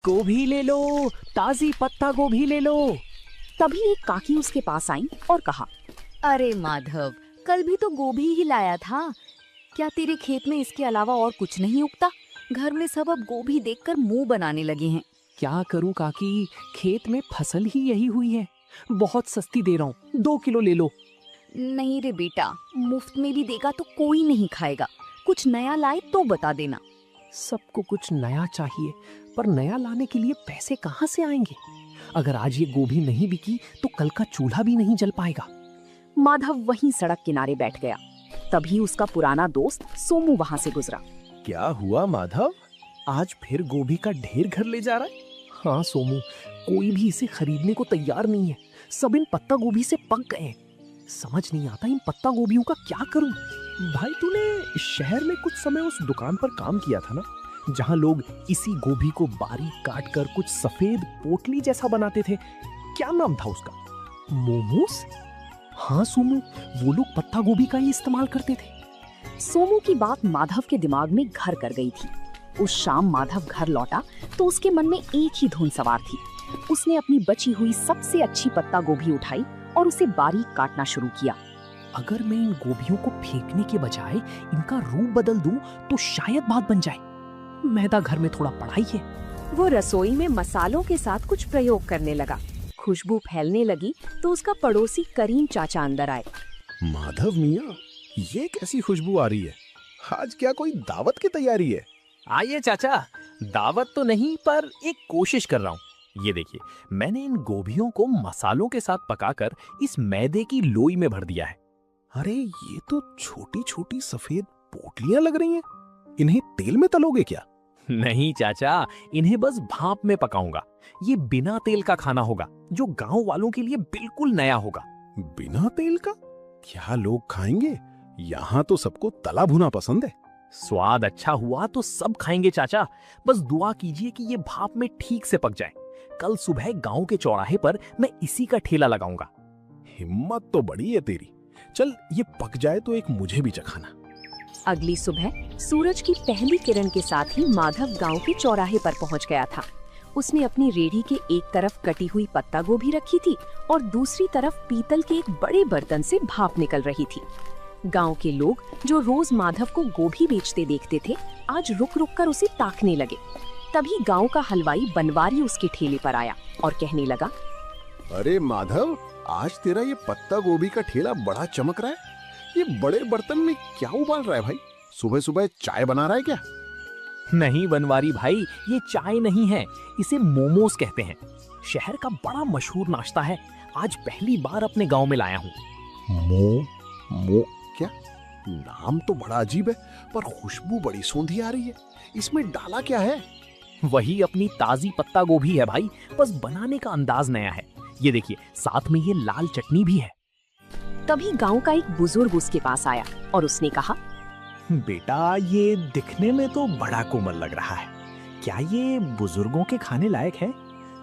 गोभी ले लो, ताजी पत्ता गोभी ले लो। तभी एक काकी उसके पास आई और कहा, अरे माधव, कल भी तो गोभी ही लाया था। क्या तेरे खेत में इसके अलावा और कुछ नहीं उगता? घर में सब अब गोभी देखकर मुंह बनाने लगे हैं। क्या करूं काकी, खेत में फसल ही यही हुई है। बहुत सस्ती दे रहा हूँ, 2 किलो ले लो। नहीं रे बेटा, मुफ्त में भी देगा तो कोई नहीं खाएगा। कुछ नया लाए तो बता देना। सबको कुछ नया चाहिए, पर नया लाने के लिए पैसे कहाँ से आएंगे? अगर आज ये गोभी नहीं बिकी तो कल का चूल्हा भी नहीं जल पाएगा। माधव वहीं सड़क किनारे बैठ गया। तभी उसका पुराना दोस्त सोमू वहां से गुजरा। क्या हुआ माधव, आज फिर गोभी का ढेर घर ले जा रहा है? हाँ सोमू, कोई भी इसे खरीदने को तैयार नहीं है। सब इन पत्ता गोभी से पक गए हैं। समझ नहीं आता इन पत्ता गोभियों का क्या करूं। भाई तूने शहर में कुछ समय उस दुकान पर काम किया था ना, जहां लोग इसी गोभी को बारीक काट कर कुछ सफेद पोटली जैसा बनाते थे। क्या नाम था उसका? मोमोस? हाँ सोमू, वो लोग पत्ता गोभी का ही इस्तेमाल करते थे। सोमू की बात माधव के दिमाग में घर कर गई थी। उस शाम माधव घर लौटा तो उसके मन में एक ही धुन सवार थी। उसने अपनी बची हुई सबसे अच्छी पत्ता गोभी उठाई और उसे बारीक काटना शुरू किया। अगर मैं इन गोभियों को फेंकने के बजाय इनका रूप बदल दूं तो शायद बात बन जाए। मैदा घर में थोड़ा पड़ा ही है। वो रसोई में मसालों के साथ कुछ प्रयोग करने लगा। खुशबू फैलने लगी तो उसका पड़ोसी करीम चाचा अंदर आए। माधव मियाँ, ये कैसी खुशबू आ रही है? आज क्या कोई दावत की तैयारी है? आइए चाचा, दावत तो नहीं पर एक कोशिश कर रहा हूँ। ये देखिए, मैंने इन गोभियों को मसालों के साथ पकाकर इस मैदे की लोई में भर दिया है। अरे ये तो छोटी छोटी सफेद पोटलियां लग रही हैं। इन्हें तेल में तलोगे क्या? नहीं चाचा, इन्हें बस भाप में पकाऊंगा। ये बिना तेल का खाना होगा, जो गांव वालों के लिए बिल्कुल नया होगा। बिना तेल का? क्या लोग खाएंगे? यहाँ तो सबको तला भुना पसंद है। स्वाद अच्छा हुआ तो सब खाएंगे चाचा। बस दुआ कीजिए कि ये भाप में ठीक से पक जाए। कल सुबह गांव के चौराहे पर मैं इसी का ठेला लगाऊंगा। हिम्मत तो बड़ी है तेरी। चल ये पक जाए तो एक मुझे भी चखाना। अगली सुबह सूरज की पहली किरण के साथ ही माधव गांव के चौराहे पर पहुंच गया था। उसने अपनी रेढ़ी के एक तरफ कटी हुई पत्ता गोभी रखी थी और दूसरी तरफ पीतल के एक बड़े बर्तन से भाप निकल रही थी। गांव के लोग जो रोज माधव को गोभी बेचते देखते थे, आज रुक रुक कर उसे ताकने लगे। तभी गांव का हलवाई बनवारी उसके ठेले पर आया और कहने लगा, अरे माधव, आज तेरा ये पत्ता गोभी का ठेला बड़ा चमक रहा है। ये बड़े बर्तन में क्या उबाल रहा है भाई? सुबह सुबह चाय बना रहा है क्या? नहीं बनवारी भाई, ये चाय नहीं है, इसे मोमोस कहते हैं। शहर का बड़ा मशहूर नाश्ता है। आज पहली बार अपने गांव में लाया हूँ। मो क्या? नाम तो बड़ा अजीब है, पर खुशबू बड़ी सौंधी आ रही है। इसमें डाला क्या है? वही अपनी ताजी पत्ता गोभी है भाई, बस बनाने का अंदाज नया है। ये देखिए, साथ में ये लाल चटनी भी है। तभी गांव का एक बुजुर्ग उसके पास आया और उसने कहा, बेटा, ये दिखने में तो बड़ा कोमल लग रहा है। क्या ये बुजुर्गों के खाने लायक है?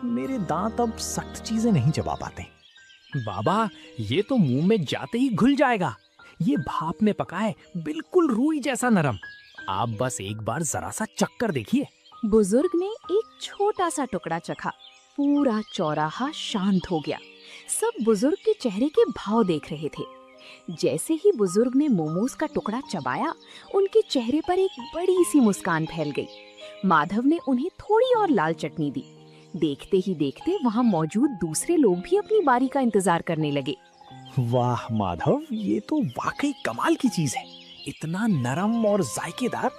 मेरे दांत अब सख्त चीजें नहीं चबा पाते। बाबा, ये तो मुंह में जाते ही घुल जाएगा। ये भाप में पका है, बिल्कुल रूई जैसा नरम। आप बस एक बार जरा सा चक्कर देखिए। बुजुर्ग ने एक छोटा सा टुकड़ा चखा। पूरा चौराहा शांत हो गया। सब बुजुर्ग के चेहरे के भाव देख रहे थे। जैसे ही बुजुर्ग ने मोमोज का टुकड़ा चबाया, उनके चेहरे पर एक बड़ी सी मुस्कान फैल गई। माधव ने उन्हें थोड़ी और लाल चटनी दी। देखते ही देखते वहां मौजूद दूसरे लोग भी अपनी बारी का इंतजार करने लगे। वाह माधव, ये तो वाकई कमाल की चीज है। इतना नरम और जायकेदार,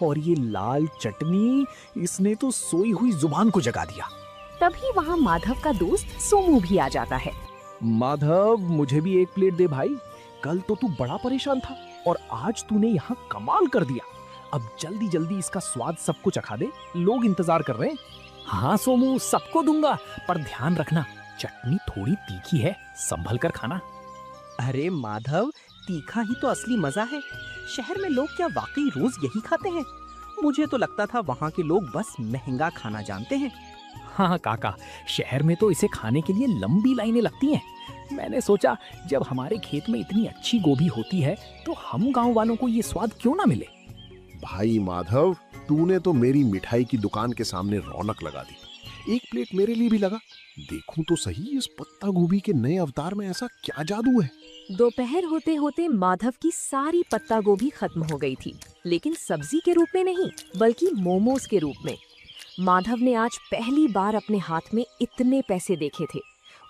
और ये लाल चटनी, इसने तो सोई हुई जुबान को जगा दिया। तभी वहाँ माधव का दोस्त सोमू भी आ जाता है। माधव, मुझे भी एक प्लेट दे भाई। कल तो तू बड़ा परेशान था और आज तूने यहाँ कमाल कर दिया। अब जल्दी जल्दी इसका स्वाद सबको चखा दे, लोग इंतजार कर रहे हैं। हाँ सोमू, सबको दूंगा, पर ध्यान रखना, चटनी थोड़ी तीखी है, संभल कर खाना। अरे माधव, तीखा ही तो असली मजा है। शहर में लोग क्या वाकई रोज यही खाते हैं? मुझे तो लगता था वहाँ के लोग बस महंगा खाना जानते हैं। हाँ काका, शहर में तो इसे खाने के लिए लंबी लाइनें लगती हैं। मैंने सोचा जब हमारे खेत में इतनी अच्छी गोभी होती है तो हम गांव वालों को ये स्वाद क्यों ना मिले। भाई माधव, तूने तो मेरी मिठाई की दुकान के सामने रौनक लगा दी। एक प्लेट मेरे लिए भी लगा। देखूं तो सही इस पत्ता गोभी के नए अवतार में ऐसा क्या जादू है। दोपहर होते होते माधव की सारी पत्ता गोभी खत्म हो गई थी, लेकिन सब्जी के रूप में नहीं बल्कि मोमोज के रूप में। माधव ने आज पहली बार अपने हाथ में इतने पैसे देखे थे।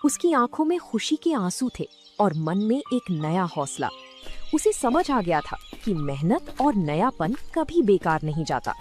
उसकी आंखों में खुशी के आंसू थे और मन में एक नया हौसला। उसे समझ आ गया था कि मेहनत और नयापन कभी बेकार नहीं जाता।